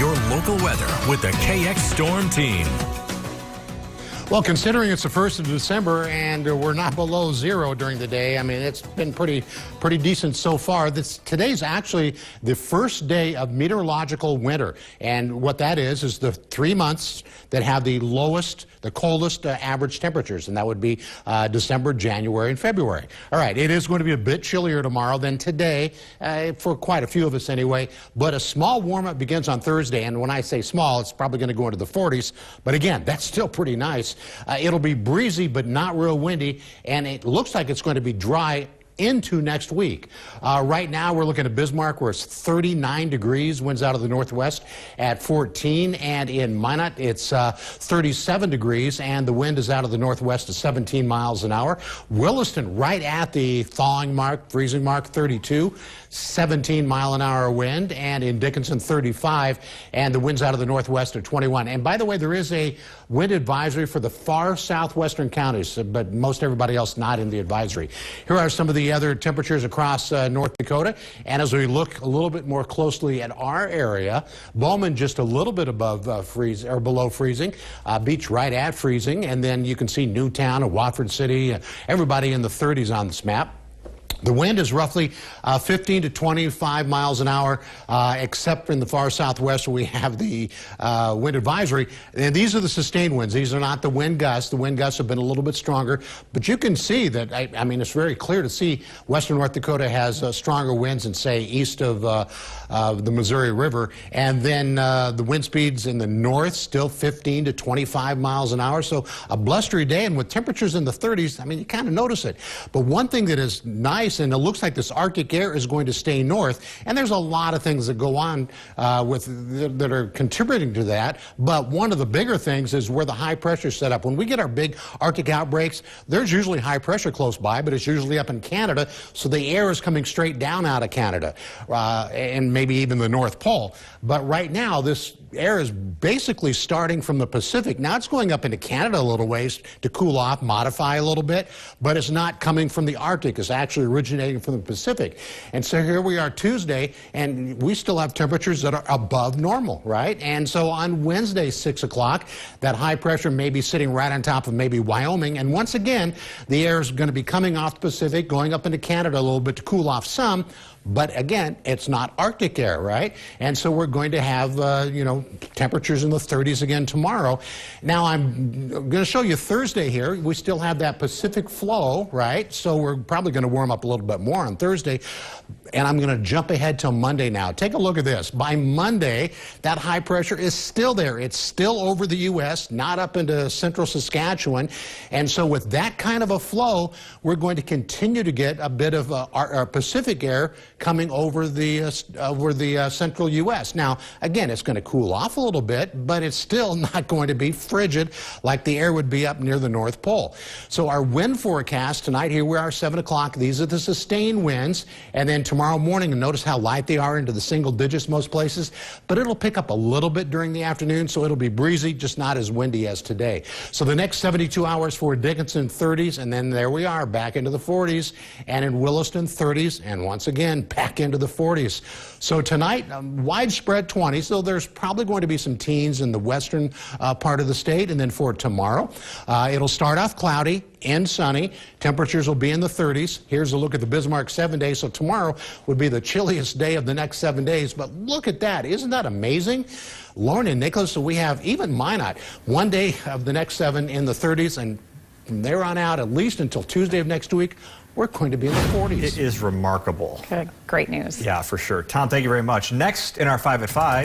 your local weather with the KX Storm Team. Well, considering it's the 1st of December and we're not below zero during the day, I mean, it's been pretty decent so far. Today's actually the first day of meteorological winter. And what that is the 3 months that have the lowest, the coldest average temperatures. And that would be December, January, and February. All right, it is going to be a bit chillier tomorrow than today, for quite a few of us anyway. But a small warm-up begins on Thursday. And when I say small, it's probably going to go into the 40s. But again, that's still pretty nice. It'll be breezy, but not real windy, and it looks like it's going to be dry into next week. Right now, we're looking at Bismarck, where it's 39 degrees, winds out of the northwest at 14, and in Minot, it's 37 degrees, and the wind is out of the northwest at 17 miles an hour. Williston, right at the thawing mark, freezing mark, 32, 17-mile-an-hour wind, and in Dickinson, 35, and the winds out of the northwest are 21. And by the way, there is a wind advisory for the far southwestern counties, but most everybody else not in the advisory. Here are some of the other temperatures across North Dakota, and as we look a little bit more closely at our area, Bowman just a little bit above or below freezing, Beach right at freezing, and then you can see Newtown and Watford City, everybody in the 30s on this map. The wind is roughly 15 to 25 miles an hour, except in the far southwest where we have the wind advisory. And these are the sustained winds. These are not the wind gusts. The wind gusts have been a little bit stronger. But you can see that, I mean, it's very clear to see western North Dakota has stronger winds than, say, east of the Missouri River. And then the wind speeds in the north still 15 to 25 miles an hour. So a blustery day, and with temperatures in the 30s, I mean, you kind of notice it. But one thing that is nice, and it looks like this Arctic air is going to stay north, and there's a lot of things that go on that are contributing to that, but one of the bigger things is where the high pressure set up. When we get our big Arctic outbreaks, there's usually high pressure close by, but it's usually up in Canada, so the air is coming straight down out of Canada, and maybe even the North Pole. But right now, this air is basically starting from the Pacific. Now it's going up into Canada a little ways to cool off, modify a little bit, but it's not coming from the Arctic. It's actually originating from the Pacific. And so here we are Tuesday, and we still have temperatures that are above normal, right? And so on Wednesday, 6 o'clock, that high pressure may be sitting right on top of maybe Wyoming. And once again, the air is going to be coming off the Pacific, going up into Canada a little bit to cool off some. But again, it's not Arctic air, right? And so we're going to have, you know, temperatures in the 30s again tomorrow. Now, I'm going to show you Thursday here. We still have that Pacific flow, right? So we're probably going to warm up a little bit more on Thursday. And I'm going to jump ahead till Monday now. Take a look at this. By Monday, that high pressure is still there. It's still over the U.S., not up into central Saskatchewan. And so with that kind of a flow, we're going to continue to get a bit of our Pacific air coming over the central U.S. Now, again, it's going to cool off a little bit, but it's still not going to be frigid like the air would be up near the North Pole. So our wind forecast tonight, here we are, 7 o'clock. These are the sustained winds. And then tomorrow morning, and notice how light they are into the single digits most places, but it'll pick up a little bit during the afternoon, so it'll be breezy, just not as windy as today. So the next 72 hours for Dickinson, 30s, and then there we are, back into the 40s, and in Williston, 30s, and once again, back into the 40s. So tonight, widespread 20s, so there's probably going to be some teens in the western part of the state. And then for tomorrow, it'll start off cloudy and sunny. Temperatures will be in the 30s. Here's a look at the Bismarck 7 days. So tomorrow would be the chilliest day of the next 7 days. But look at that. Isn't that amazing? Lauren and Nicholas, so we have even Minot, 1 day of the next 7 in the 30s, and from there on out, at least until Tuesday of next week, we're going to be in the 40s. It is remarkable. Good. Great news. Yeah, for sure. Tom, thank you very much. Next in our 5 at 5.